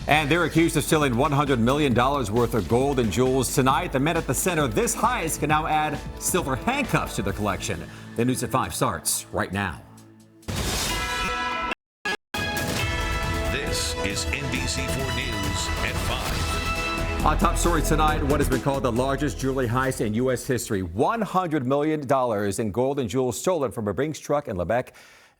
And they're accused of stealing $100 million worth of gold and jewels tonight. The men at the center of this heist can now add silver handcuffs to their collection. The News at 5 starts right now. This is NBC4 News at 5. Our top story tonight, what has been called the largest jewelry heist in U.S. history. $100 million in gold and jewels stolen from a Brinks truck in Lebec.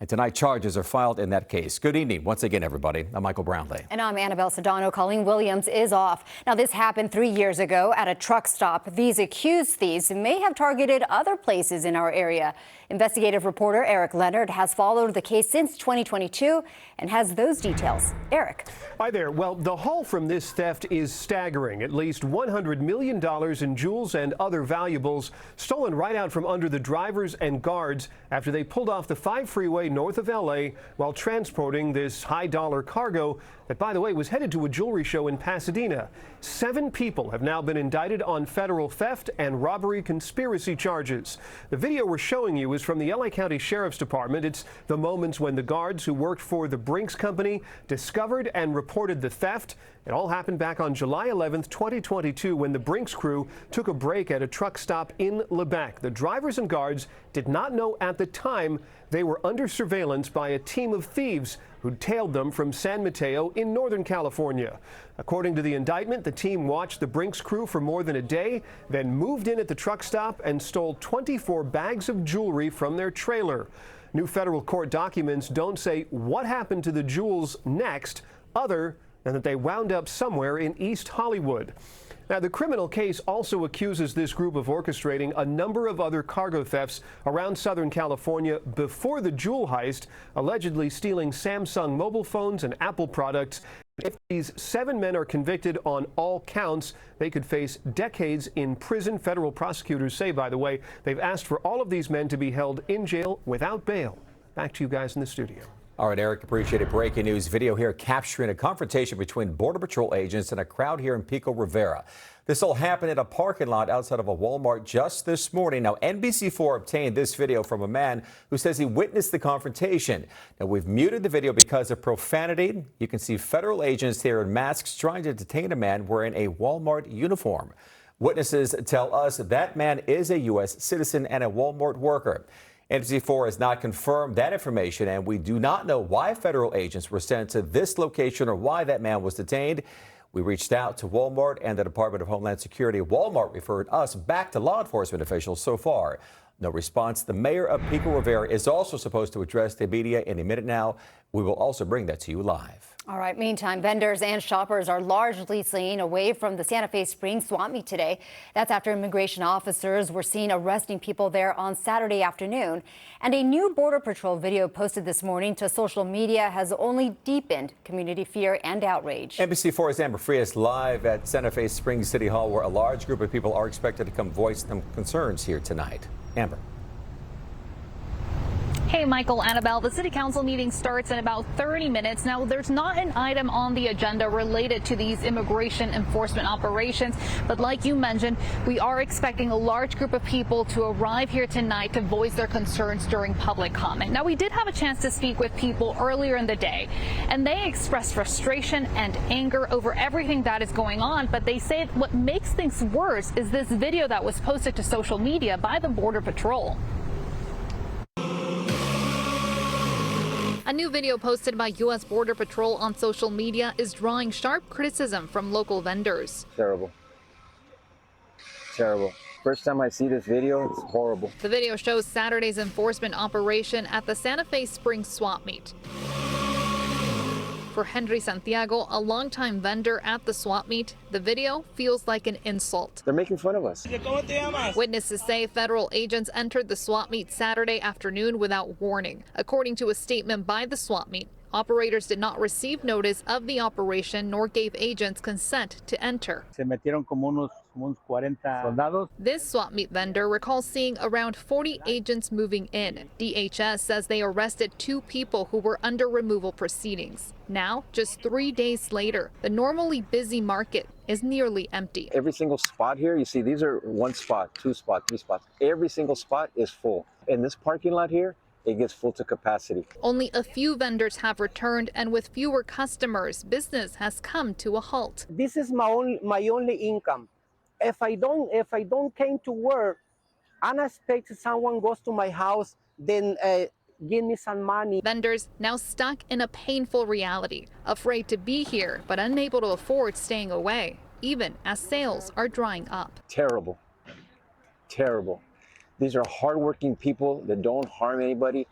And tonight, charges are filed in that case. Good evening once again, everybody. I'm Michael Brownlee. And I'm Annabelle Sedano. Colleen Williams is off. Now, this happened 3 years ago at a truck stop. These accused thieves may have targeted other places in our area. Investigative reporter Eric Leonard has followed the case since 2022 and has those details. Eric. Hi there. Well, the haul from this theft is staggering. At least $100 million in jewels and other valuables stolen right out from under the drivers and guards after they pulled off the 5 freeway north of L.A. while transporting this high-dollar cargo that, by the way, was headed to a jewelry show in Pasadena. 7 people have now been indicted on federal theft and robbery conspiracy charges. The video we're showing you is from the L.A. County Sheriff's Department. It's the moments when the guards who worked for the Brinks Company discovered and reported the theft. It all happened back on July 11th, 2022, when the Brinks crew took a break at a truck stop in Lebec. The drivers and guards did not know at the time they were under surveillance by a team of thieves who tailed them from San Mateo in Northern California. According to the indictment, the team watched the Brinks crew for more than a day, then moved in at the truck stop and stole 24 bags of jewelry from their trailer. New federal court documents don't say what happened to the jewels next, other than that they wound up somewhere in East Hollywood. Now, the criminal case also accuses this group of orchestrating a number of other cargo thefts around Southern California before the jewel heist, allegedly stealing Samsung mobile phones and Apple products. If these 7 men are convicted on all counts, they could face decades in prison. Federal prosecutors say, by the way, they've asked for all of these men to be held in jail without bail. Back to you guys in the studio. All right, Eric, appreciate it. Breaking news video here capturing a confrontation between Border Patrol agents and a crowd here in Pico Rivera. This all happened in a parking lot outside of a Walmart just this morning. Now, NBC4 obtained this video from a man who says he witnessed the confrontation. Now, we've muted the video because of profanity. You can see federal agents here in masks trying to detain a man wearing a Walmart uniform. Witnesses tell us that man is a U.S. citizen and a Walmart worker. NBC4 has not confirmed that information, and we do not know why federal agents were sent to this location or why that man was detained. We reached out to Walmart and the Department of Homeland Security. Walmart referred us back to law enforcement officials. So far, no response. The mayor of Pico Rivera is also supposed to address the media in a minute now. We will also bring that to you live. All right. Meantime, vendors and shoppers are largely staying away from the Santa Fe Springs swap meet today. That's after immigration officers were seen arresting people there on Saturday afternoon. And a new Border Patrol video posted this morning to social media has only deepened community fear and outrage. NBC4's Amber Frias live at Santa Fe Springs City Hall, where a large group of people are expected to come voice some concerns here tonight. Amber. Hey, Michael, Annabelle, the City Council meeting starts in about 30 minutes. Now, there's not an item on the agenda related to these immigration enforcement operations, but like you mentioned, we are expecting a large group of people to arrive here tonight to voice their concerns during public comment. Now, we did have a chance to speak with people earlier in the day, and they expressed frustration and anger over everything that is going on, but they say what makes things worse is this video that was posted to social media by the Border Patrol. A new video posted by U.S. Border Patrol on social media is drawing sharp criticism from local vendors. Terrible. Terrible. First time I see this video, it's horrible. The video shows Saturday's enforcement operation at the Santa Fe Springs swap meet. For Henry Santiago, a longtime vendor at the swap meet, the video feels like an insult. They're making fun of us. Witnesses say federal agents entered the swap meet Saturday afternoon without warning. According to a statement by the swap meet, operators did not receive notice of the operation nor gave agents consent to enter. Se metieron como unos 40 soldados. This swap meet vendor recalls seeing around 40 agents moving in. DHS says they arrested 2 people who were under removal proceedings. Now, just 3 days later, the normally busy market is nearly empty. Every single spot here, you see, these are 1 spot, 2 spot, 3 spots. Every single spot is full. In this parking lot here, it gets full to capacity. Only a few vendors have returned, and with fewer customers, business has come to a halt. This is my only income. If I don't came to work, unexpected someone goes to my house, then give me some money. Vendors now stuck in a painful reality, afraid to be here, but unable to afford staying away, even as sales are drying up. Terrible, terrible. These are hardworking people that don't harm anybody.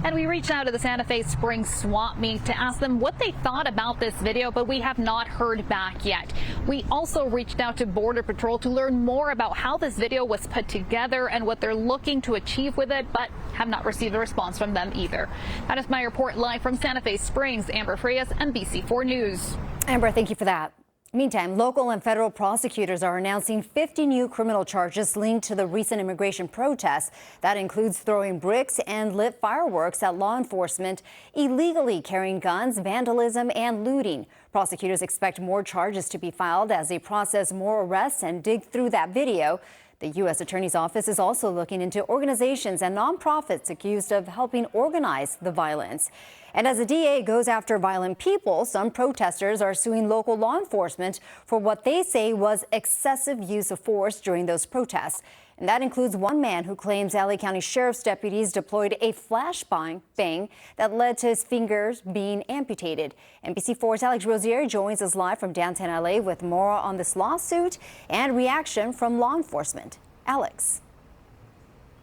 And we reached out to the Santa Fe Springs swap meet to ask them what they thought about this video, but we have not heard back yet. We also reached out to Border Patrol to learn more about how this video was put together and what they're looking to achieve with it, but have not received a response from them either. That is my report live from Santa Fe Springs. Amber Frias, NBC4 News. Amber, thank you for that. Meantime, local and federal prosecutors are announcing 50 new criminal charges linked to the recent immigration protests. That includes throwing bricks and lit fireworks at law enforcement, illegally carrying guns, vandalism, and looting. Prosecutors expect more charges to be filed as they process more arrests and dig through that video. The U.S. Attorney's Office is also looking into organizations and nonprofits accused of helping organize the violence. And as the DA goes after violent people, some protesters are suing local law enforcement for what they say was excessive use of force during those protests. And that includes one man who claims LA County Sheriff's deputies deployed a flashbang that led to his fingers being amputated. NBC4's Alex Rosier joins us live from downtown LA with more on this lawsuit and reaction from law enforcement. Alex.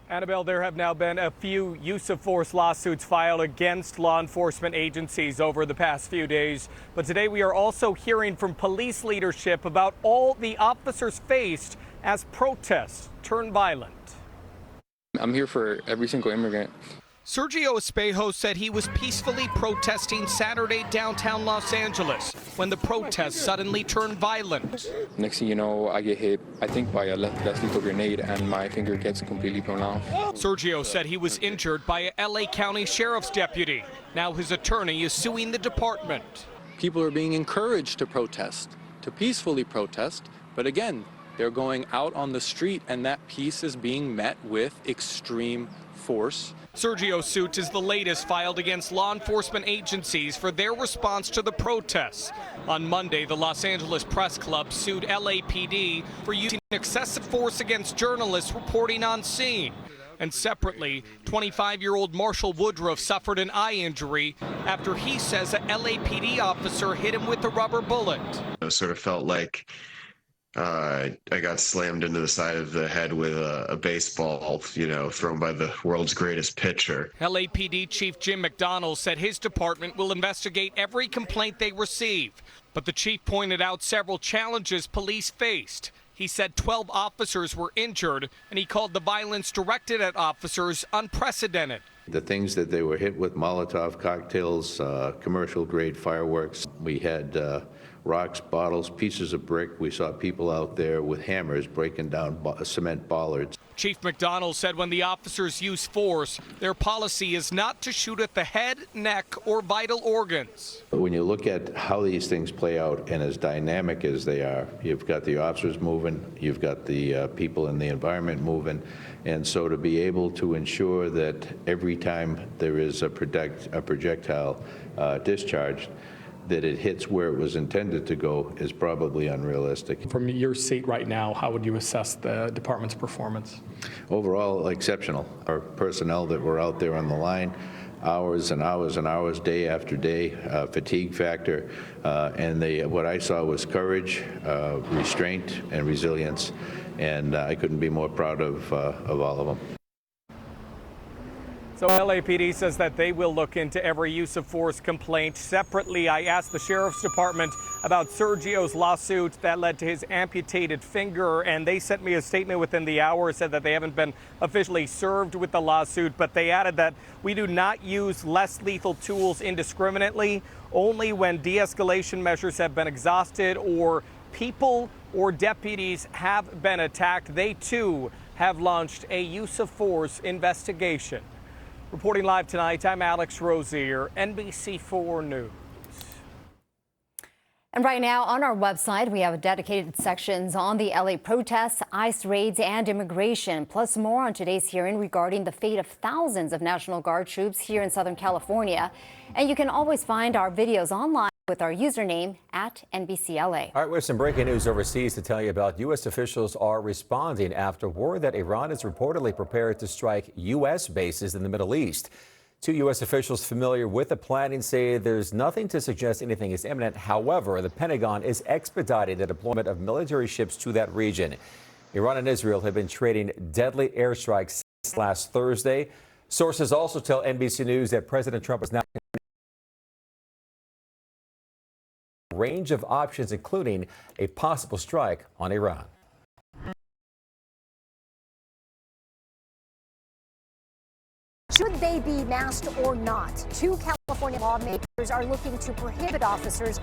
Annabelle, there have now been a few use of force lawsuits filed against law enforcement agencies over the past few days. But today we are also hearing from police leadership about all the officers faced as protests turned violent. I'm here for every single immigrant. Sergio Espejo said he was peacefully protesting Saturday downtown Los Angeles when the protests suddenly turned violent. Next thing you know, I get hit, I think, by a less lethal grenade, and my finger gets completely blown off. Sergio said he was injured by a LA County Sheriff's deputy. Now his attorney is suing the department. People are being encouraged to protest, to peacefully protest, but again, they're going out on the street, and that peace is being met with extreme force. Sergio's suit is the latest filed against law enforcement agencies for their response to the protests. On Monday, the Los Angeles Press Club sued LAPD for using excessive force against journalists reporting on scene. And separately, 25-year-old Marshall Woodruff suffered an eye injury after he says a LAPD officer hit him with a rubber bullet. It sort of felt like I got slammed into the side of the head with a baseball, thrown by the world's greatest pitcher. LAPD Chief Jim McDonnell said his department will investigate every complaint they receive. But the chief pointed out several challenges police faced. He said 12 officers were injured, and he called the violence directed at officers unprecedented. The things that they were hit with, Molotov cocktails, commercial-grade fireworks. We had rocks, bottles, pieces of brick. We saw people out there with hammers breaking down cement bollards. Chief McDonnell said when the officers use force, their policy is not to shoot at the head, neck, or vital organs. But when you look at how these things play out and as dynamic as they are, you've got the officers moving, you've got the people in the environment moving, and so to be able to ensure that every time there is a projectile discharged, that it hits where it was intended to go is probably unrealistic. From your seat right now, how would you assess the department's performance? Overall, exceptional. Our personnel that were out there on the line, hours and hours and hours, day after day, fatigue factor, and what I saw was courage, restraint, and resilience, and I couldn't be more proud of all of them. So LAPD says that they will look into every use of force complaint. Separately, I asked the Sheriff's Department about Sergio's lawsuit that led to his amputated finger, and they sent me a statement within the hour, said that they haven't been officially served with the lawsuit, but they added that we do not use less lethal tools indiscriminately, only when de-escalation measures have been exhausted or people or deputies have been attacked. They too have launched a use of force investigation. Reporting live tonight, I'm Alex Rosier, NBC4 News. And right now on our website, we have dedicated sections on the LA protests, ICE raids, and immigration, plus more on today's hearing regarding the fate of thousands of National Guard troops here in Southern California. And you can always find our videos online with our username at NBCLA. All right, we have some breaking news overseas to tell you about. U.S. officials are responding after word that Iran is reportedly prepared to strike U.S. bases in the Middle East. Two U.S. officials familiar with the planning say there's nothing to suggest anything is imminent. However, the Pentagon is expediting the deployment of military ships to that region. Iran and Israel have been trading deadly airstrikes since last Thursday. Sources also tell NBC News that President Trump is now a range of options, including a possible strike on Iran. Should they be masked or not? Two California lawmakers are looking to prohibit officers